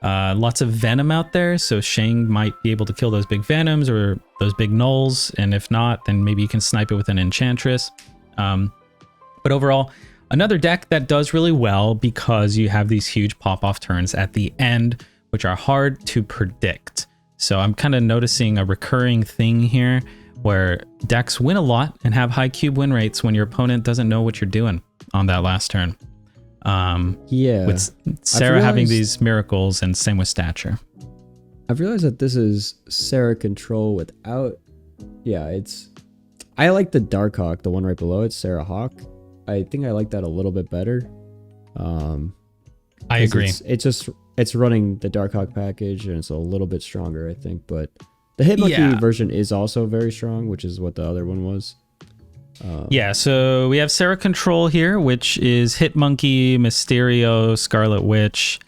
Lots of Venom out there, so Shang might be able to kill those big Venoms or those big Nulls. And if not, then maybe you can snipe it with an Enchantress. But overall, another deck that does really well because you have these huge pop-off turns at the end, which are hard to predict. So I'm kind of noticing a recurring thing here where decks win a lot and have high cube win rates when your opponent doesn't know what you're doing on that last turn. Yeah. With Sarah having these miracles, and same with Stature. I've realized that this is Sarah control without. Yeah, I like the Darkhawk, the one right below it, Sarah Hawk. I think I like that a little bit better. I agree. It's running the Darkhawk package and it's a little bit stronger, I think. But the Hitmonkey version is also very strong, which is what the other one was. Yeah, so we have Sarah Control here, which is Hitmonkey, Mysterio, Scarlet Witch,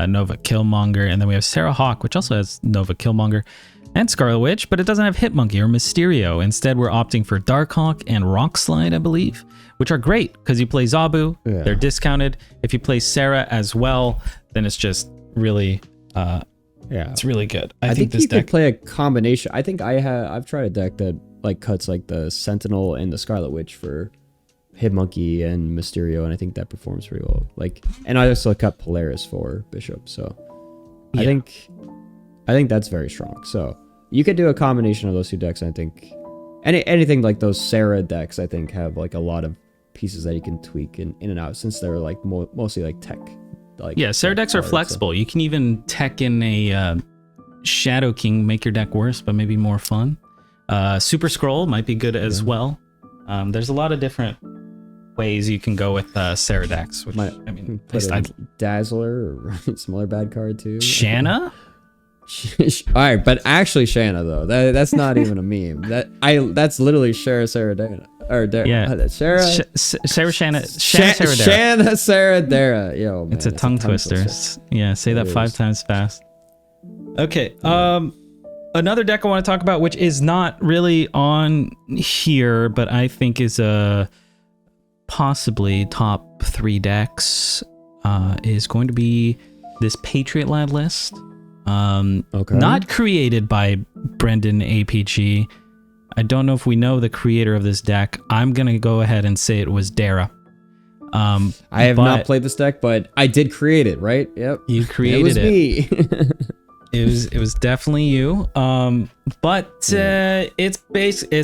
Nova Killmonger, and then we have Sarah Hawk, which also has Nova Killmonger and Scarlet Witch, but it doesn't have Hitmonkey or Mysterio. Instead, we're opting for Darkhawk and Rock Slide, I believe, which are great because you play Zabu, they're discounted. If you play Sarah as well, then it's just really, it's really good. I think this you deck could play a combination. I think I've tried a deck that like cuts like the Sentinel and the Scarlet Witch for Hitmonkey and Mysterio, and I think that performs pretty well. Like, and I also cut Polaris for Bishop, so I think that's very strong. So you could do a combination of those two decks. I think anything like those Sarah decks, I think, have like a lot of pieces that you can tweak in and out, since they're like mostly like tech. Like Sarah decks are flexible. So You can even tech in a Shadow King, make your deck worse, but maybe more fun. Super Scroll might be good as well. There's a lot of different ways you can go with Sarah decks, which Dazzler or some other bad card too. Shanna? All right, but actually Shanna though, that's not even a meme. That's literally Sarah Dera. Sarah Dera. Yo, man, it's a tongue twister. Yeah, say that 5 times fast. Okay. Another deck I want to talk about, which is not really on here, but I think is a possibly top 3 decks, is going to be this Patriot Lad list. Not created by Brendan APG. I don't know if we know the creator of this deck. I'm gonna go ahead and say it was Dera. I have not played this deck, but I did create it, right? Yep. You created it. It was me. It was definitely you. It's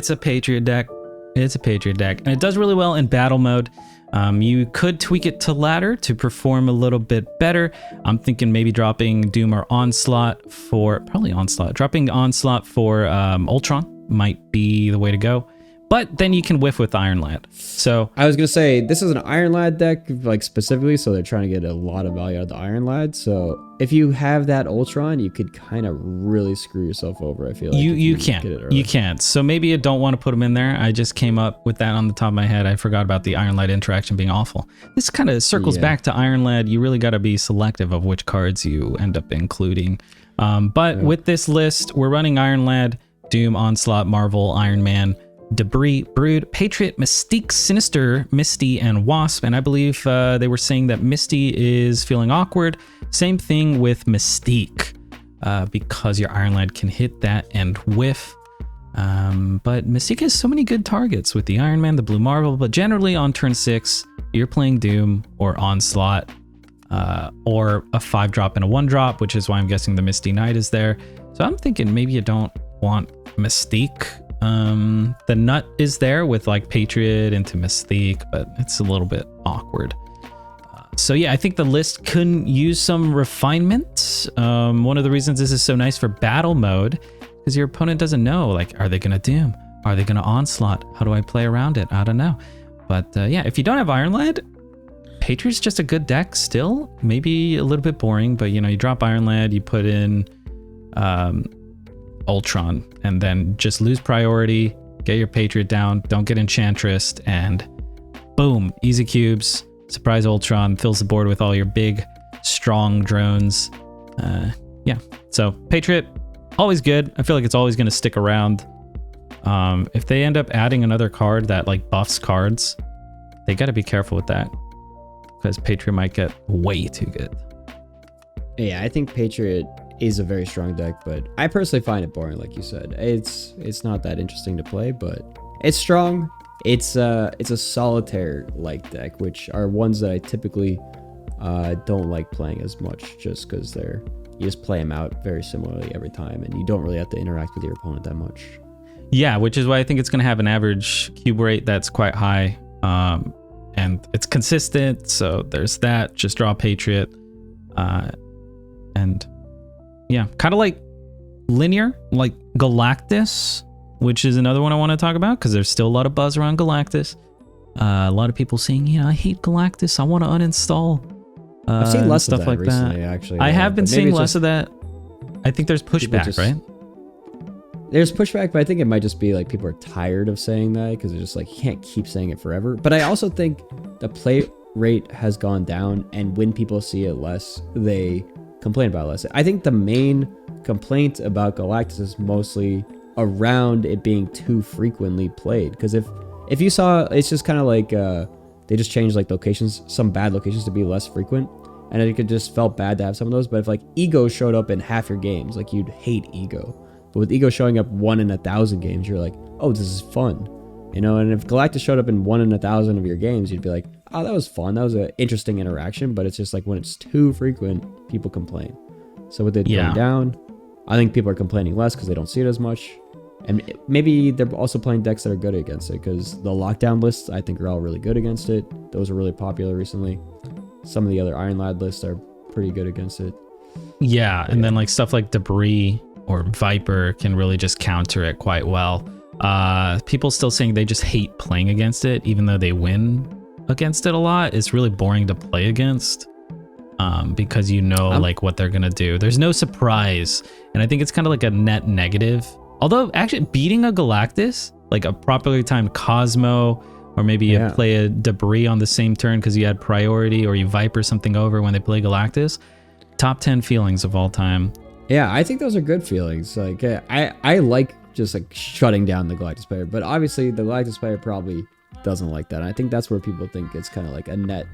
a Patriot deck. It's a Patriot deck, and it does really well in battle mode. You could tweak it to ladder to perform a little bit better. I'm thinking maybe dropping Doom or Onslaught probably Onslaught. Dropping Onslaught for Ultron might be the way to go. But then you can whiff with Iron Lad. So I was gonna say this is an Iron Lad deck, like specifically, so they're trying to get a lot of value out of the Iron Lad. So if you have that Ultron, you could kind of really screw yourself over. I feel like you can't. So maybe you don't want to put them in there. I just came up with that on the top of my head. I forgot about the Iron Lad interaction being awful. This kind of circles back to Iron Lad. You really got to be selective of which cards you end up including. With this list, we're running Iron Lad, Doom, Onslaught, Marvel, Iron Man, Debris, Brood, Patriot, Mystique, Sinister, Misty, and Wasp. And I believe they were saying that Misty is feeling awkward. Same thing with Mystique, because your Iron Lad can hit that and whiff. But Mystique has so many good targets with the Iron Man, the Blue Marvel, but generally on turn 6, you're playing Doom or Onslaught, or a 5-drop and a 1-drop, which is why I'm guessing the Misty Knight is there. So I'm thinking maybe you don't want Mystique. The nut is there with like Patriot into Mystique, but it's a little bit awkward. So yeah, I think the list could use some refinement. One of the reasons this is so nice for battle mode, because your opponent doesn't know, like, are they gonna Doom? Are they gonna Onslaught? How do I play around it? I don't know. But yeah, if you don't have Iron Lad, Patriot's just a good deck still. Maybe a little bit boring, but you drop Iron Lad, you put in Ultron, and then just lose priority, get your Patriot down, don't get Enchantress, and boom, easy cubes. Surprise Ultron fills the board with all your big, strong drones. Yeah, so Patriot, always good. I feel like it's always going to stick around. If they end up adding another card that like buffs cards, they got to be careful with that, because Patriot might get way too good. Yeah, I think Patriot is a very strong deck, but I personally find it boring. Like you said, it's not that interesting to play, but it's strong. It's a solitaire like deck, which are ones that I typically don't like playing as much, just because you just play them out very similarly every time, and you don't really have to interact with your opponent that much. Yeah, which is why I think it's going to have an average cube rate that's quite high. And it's consistent, so there's that. Just draw Patriot. And yeah, kind of like linear, like Galactus, which is another one I want to talk about because there's still a lot of buzz around Galactus. A lot of people saying, I hate Galactus. I want to uninstall. I've seen less stuff of that like recently, that. actually. I have been seeing less of that. I think there's pushback, right? There's pushback, but I think it might just be like people are tired of saying that because they're just like, you can't keep saying it forever. But I also think the play rate has gone down, and when people see it less, they complain about it less. I think the main complaint about Galactus is mostly around it being too frequently played. Because if you saw, it's just kind of like they just changed like locations, some bad locations to be less frequent, and it could just felt bad to have some of those. But if like Ego showed up in half your games, like you'd hate Ego. But with Ego showing up 1 in 1,000 games, you're like, oh, this is fun. And if Galactus showed up in 1 in 1,000 of your games, you'd be like, oh, that was fun. That was an interesting interaction. But it's just like when it's too frequent, people complain. So with it going down, I think people are complaining less because they don't see it as much. And maybe they're also playing decks that are good against it because the lockdown lists, I think, are all really good against it. Those are really popular recently. Some of the other Iron Lad lists are pretty good against it. Yeah, and then like stuff like Debris or Viper can really just counter it quite well. People still saying they just hate playing against it, even though they win against it a lot. It's really boring to play against because like what they're gonna do. There's no surprise, and I think it's kind of like a net negative. Although actually beating a Galactus, like a properly timed Cosmo, or maybe you play a Debris on the same turn because you had priority, or you Viper something over when they play Galactus, top 10 feelings of all time. Yeah, I think those are good feelings. Like I like just like shutting down the Galactus player, but obviously the Galactus player probably doesn't like that. And I think that's where people think it's kind of like a net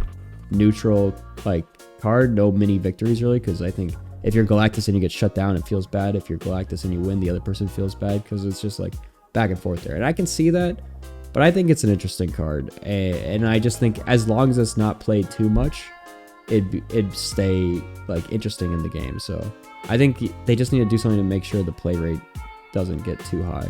neutral like card, no mini victories really, because I think if you're Galactus and you get shut down, it feels bad. If you're Galactus and you win, the other person feels bad because it's just like back and forth there. And I can see that, but I think it's an interesting card. And I just think as long as it's not played too much, it'd stay like interesting in the game. So I think they just need to do something to make sure the play rate doesn't get too high.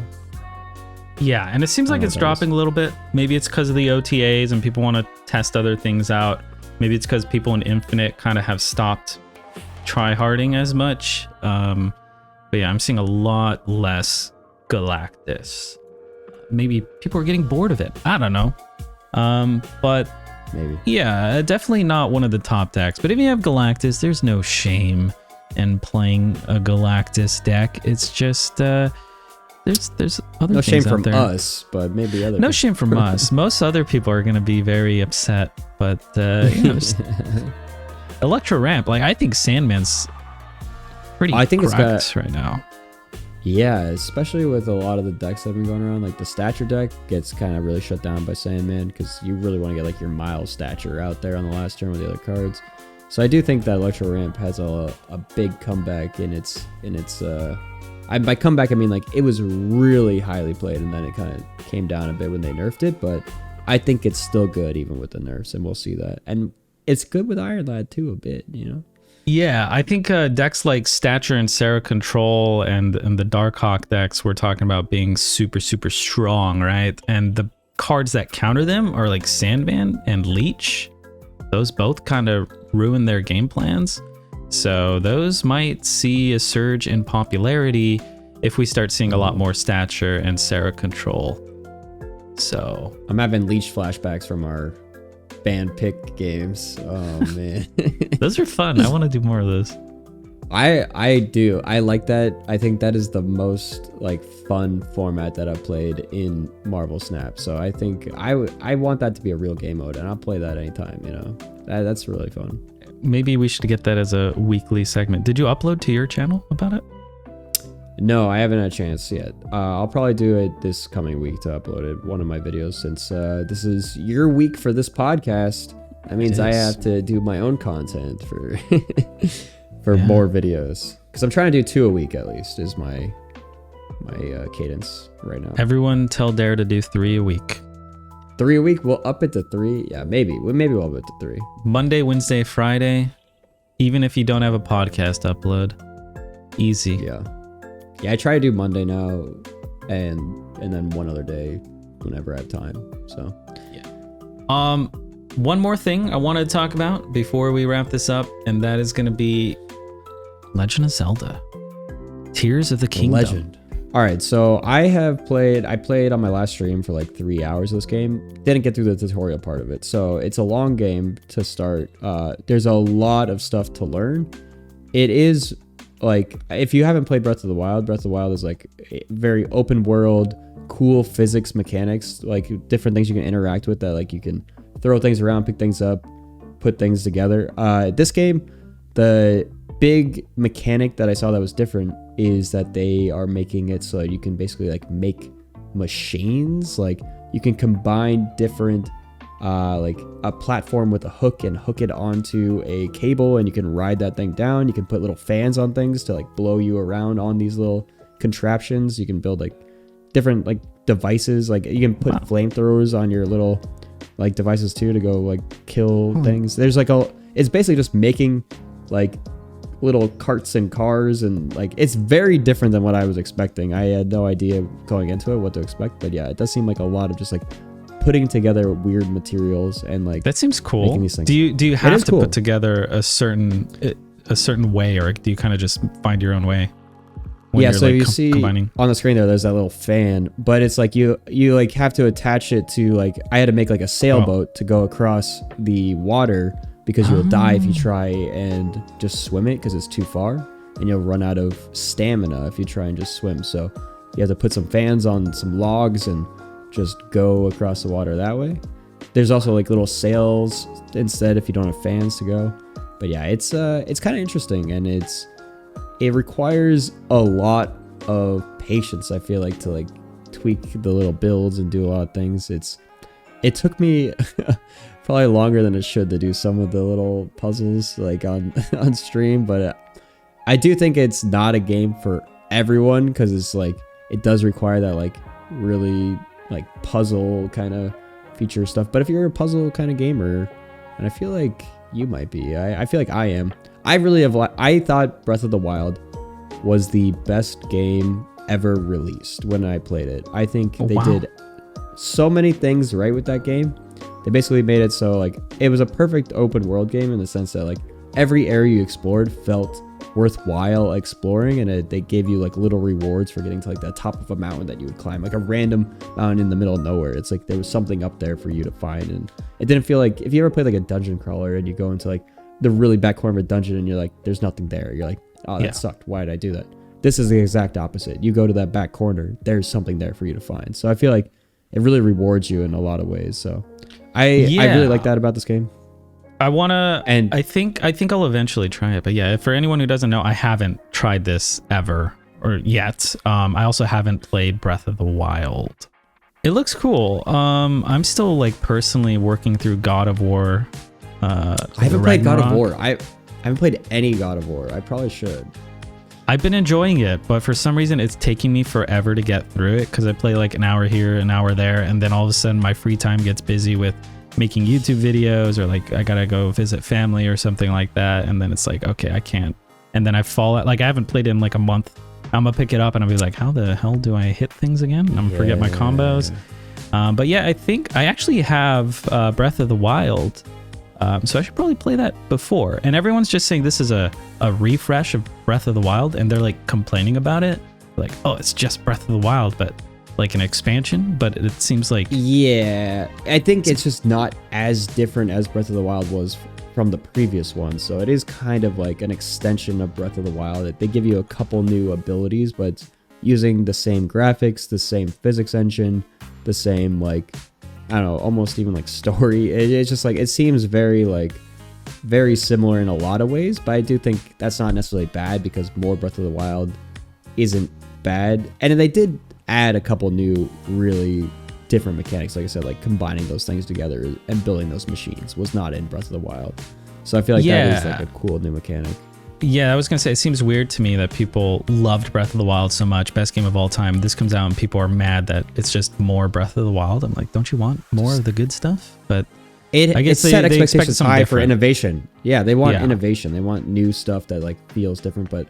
Yeah, and it seems like it's dropping a little bit. Maybe it's because of the OTAs and people want to test other things out. Maybe it's because people in Infinite kind of have stopped try-harding as much. But yeah, I'm seeing a lot less Galactus. Maybe people are getting bored of it. I don't know. But maybe. Yeah, definitely not one of the top decks. But if you have Galactus, there's no shame in playing a Galactus deck. It's just there's other no things shame out from there. us, but maybe other no people. Shame from us. Most other people are going to be very upset, but just Electro Ramp, like I think Sandman's pretty it's got right now. Yeah, especially with a lot of the decks that have been going around, like the Stature deck gets kind of really shut down by Sandman because you really want to get like your Miles Stature out there on the last turn with the other cards. So I do think that Electro Ramp has a big comeback in its by comeback I mean like it was really highly played and then it kind of came down a bit when they nerfed it, but I think it's still good even with the nerfs, and we'll see that. And it's good with Iron Lad too a bit, Yeah, I think decks like Stature and Sarah Control and the Darkhawk decks we're talking about being super, super strong, right? And the cards that counter them are like Sandman and Leech. Those both kind of ruin their game plans. So those might see a surge in popularity if we start seeing a lot more Stature and Sarah Control. So I'm having Leech flashbacks from our band pick games. Oh man. Those are fun. I want to do more of those. I do. I like that. I think that is the most like fun format that I've played in Marvel Snap. So I think I want that to be a real game mode, and I'll play that anytime, That's really fun. Maybe we should get that as a weekly segment. Did you upload to your channel about it? No, I haven't had a chance yet. I'll probably do it this coming week to upload it, one of my videos, since this is your week for this podcast. That means I have to do my own content for more videos, because I'm trying to do 2 a week at least is my cadence right now. Everyone tell Dare to do 3 a week. 3 a week? We'll up it to 3. Yeah, maybe we'll up it to 3. Monday, Wednesday, Friday. Even if you don't have a podcast upload, easy. Yeah, I try to do Monday now. and then one other day whenever I have time. So one more thing I want to talk about before we wrap this up, and that is going to be Legend of Zelda Tears of the Kingdom. Legend. All right, so I played on my last stream for like 3 hours of this game. Didn't get through the tutorial part of it. So it's a long game to start. There's a lot of stuff to learn. It is like, if you haven't played Breath of the Wild is like a very open world, cool physics mechanics, like different things you can interact with, that like you can throw things around, pick things up, put things together. This game, the big mechanic that I saw that was different is that they are making it so you can basically like make machines. Like you can combine different like a platform with a hook and hook it onto a cable, and you can ride that thing down. You can put little fans on things to like blow you around on these little contraptions. You can build like different like devices, like you can put flamethrowers on your little like devices too to go like kill things. There's like it's basically just making like little carts and cars, and like it's very different than what I was expecting. I had no idea going into it what to expect, but yeah, it does seem like a lot of just like putting together weird materials and like that seems cool. These things. Do you have to put together a certain way, or do you kind of just find your own way? Yeah, so like you see combining on the screen there's that little fan, but it's like you like have to attach it to like, I had to make like a sailboat to go across the water, because you'll die if you try and just swim it, because it's too far, and you'll run out of stamina if you try and just swim. So you have to put some fans on some logs and just go across the water that way. There's also like little sails instead if you don't have fans to go. But yeah, it's kind of interesting, and it requires a lot of patience, I feel like, to like tweak the little builds and do a lot of things. It took me probably longer than it should to do some of the little puzzles like on stream, but I do think it's not a game for everyone, because it's like it does require that like really like puzzle kind of feature stuff. But if you're a puzzle kind of gamer, and I feel like you might be, I feel like I am, I thought Breath of the Wild was the best game ever released when I played it. I think they did so many things right with that game. They basically made it so like it was a perfect open world game in the sense that like every area you explored felt worthwhile exploring, and they gave you like little rewards for getting to like the top of a mountain that you would climb, like a random mountain in the middle of nowhere. It's like there was something up there for you to find, and it didn't feel like, if you ever played like a dungeon crawler and you go into like the really back corner of a dungeon and you're like there's nothing there, you're like, oh, that sucked, why did I do that? This is the exact opposite. You go to that back corner, there's something there for you to find. So I feel like it really rewards you in a lot of ways. So I really like that about this game. I wanna, and I think I'll eventually try it. But yeah, for anyone who doesn't know, I haven't tried this ever or yet. I also haven't played Breath of the Wild. It looks cool. I'm still like personally working through God of War. I haven't played God of War. I haven't played any God of War. I probably should. I've been enjoying it, but for some reason it's taking me forever to get through it, because I play like an hour here, an hour there, and then all of a sudden my free time gets busy with making YouTube videos, or like I gotta go visit family or something like that, and then it's like, okay, I can't. And then I fall out, like I haven't played it in like a month. I'm gonna pick it up and I'll be like, how the hell do I hit things again? I'm gonna forget my combos. But yeah, I think I actually have Breath of the Wild, so I should probably play that before. And everyone's just saying this is a refresh of Breath of the Wild, and they're like complaining about it, like, oh, it's just Breath of the Wild, but like an expansion. But it seems like, yeah, I think it's just not as different as Breath of the Wild was from the previous one. So it is kind of like an extension of Breath of the Wild. They give you a couple new abilities, but using the same graphics, the same physics engine, the same like, I don't know, almost even like story. It's just like, it seems very similar in a lot of ways, but I do think that's not necessarily bad, because more Breath of the Wild isn't bad. And they did add a couple new really different mechanics, like I said, like combining those things together and building those machines was not in Breath of the Wild. So I feel like that is like a cool new mechanic. Yeah, I was gonna say, it seems weird to me that people loved Breath of the Wild so much, best game of all time. This comes out and people are mad that it's just more Breath of the Wild. I'm like, don't you want more of the good stuff? But I guess they set expectations high for innovation. Yeah, they want innovation. They want new stuff that like feels different. But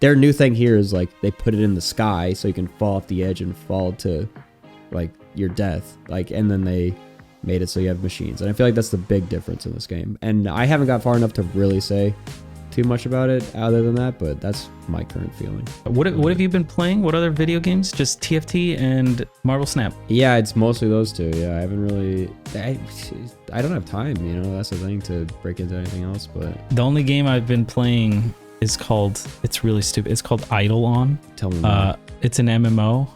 their new thing here is like they put it in the sky so you can fall off the edge and fall to like your death. Like, and then they made it so you have machines. And I feel like that's the big difference in this game. And I haven't got far enough to really say too much about it other than that, but that's my current feeling. What have you been playing? What other video games? Just TFT and Marvel Snap? Yeah, it's mostly those two. Yeah, I haven't really... I don't have time, you know? That's the thing, to break into anything else, but... The only game I've been playing is called... It's really stupid. It's called Eidolon. Tell me more. It's an MMO.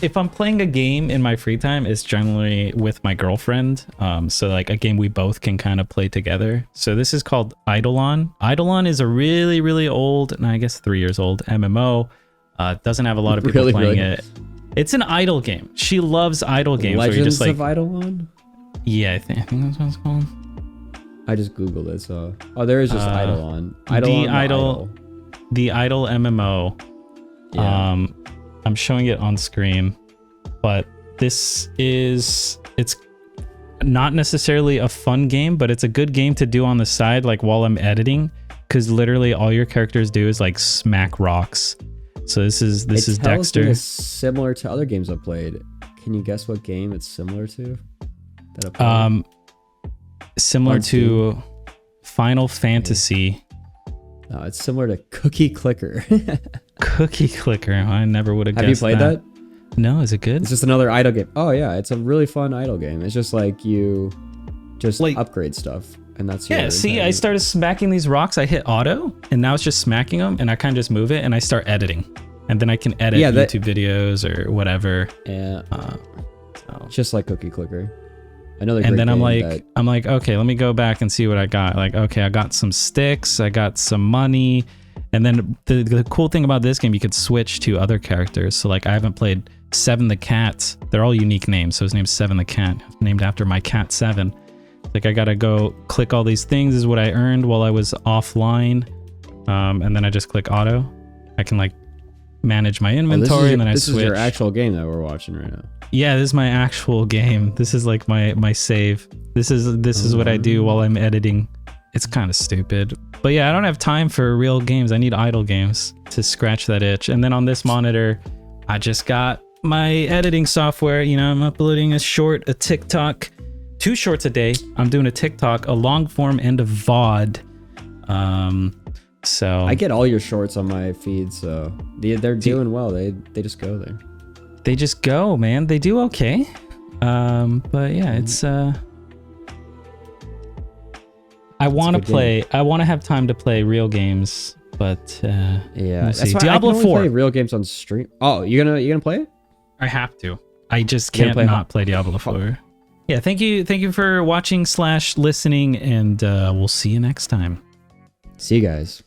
If I'm playing a game in my free time, it's generally with my girlfriend. So like a game we both can kind of play together. So this is called Eidolon. Eidolon is a really, really old, and I guess 3 years old MMO. Doesn't have a lot of people playing it. It's an idle game. She loves idle games. Legends where you're just like, of Eidolon? Yeah, I think that's what it's called. I just Googled it, so... Oh, there is just Eidolon. Eidolon the idle MMO. Yeah. I'm showing it on screen, but it's not necessarily a fun game, but it's a good game to do on the side, like while I'm editing, because literally all your characters do is like smack rocks. So this is Dekkster. It's similar to other games I've played. Can you guess what game it's similar to? That I've played? Similar to Final Fantasy. No, it's similar to Cookie Clicker. Cookie Clicker. I never would have guessed. Have you played that? No, is it good? It's just another idle game. Oh yeah, it's a really fun idle game. It's just like you just like, upgrade stuff, and that's yeah. See, I started smacking these rocks. I hit auto, and now it's just smacking them, and I kind of just move it, and I start editing, and then I can edit YouTube videos or whatever. Yeah, just like Cookie Clicker. Another. And then I'm like, okay, let me go back and see what I got. Like, okay, I got some sticks, I got some money. And then the cool thing about this game, you could switch to other characters. So like I haven't played Seven the Cat. They're all unique names. So his name's Seven the Cat, named after my cat Seven. Like I gotta go click all these things. This is what I earned while I was offline. And then I just click auto. I can like manage my inventory and then I switch. This is your actual game that we're watching right now. Yeah, this is my actual game. This is like my save. This is what I do while I'm editing. It's kind of stupid. But yeah, I don't have time for real games. I need idle games to scratch that itch. And then on this monitor, I just got my editing software. You know, I'm uploading a TikTok, 2 shorts a day. I'm doing a TikTok, a long form and a VOD. So I get all your shorts on my feed, so they're doing well. They just go there. They just go, man. They do okay. But yeah, it's I want to play. Game. I want to have time to play real games, but yeah, that's why Diablo 4. Play real games on stream. Oh, you gonna play it? I have to. I just can't not play Diablo 4. Yeah, thank you for watching / listening, and we'll see you next time. See you guys.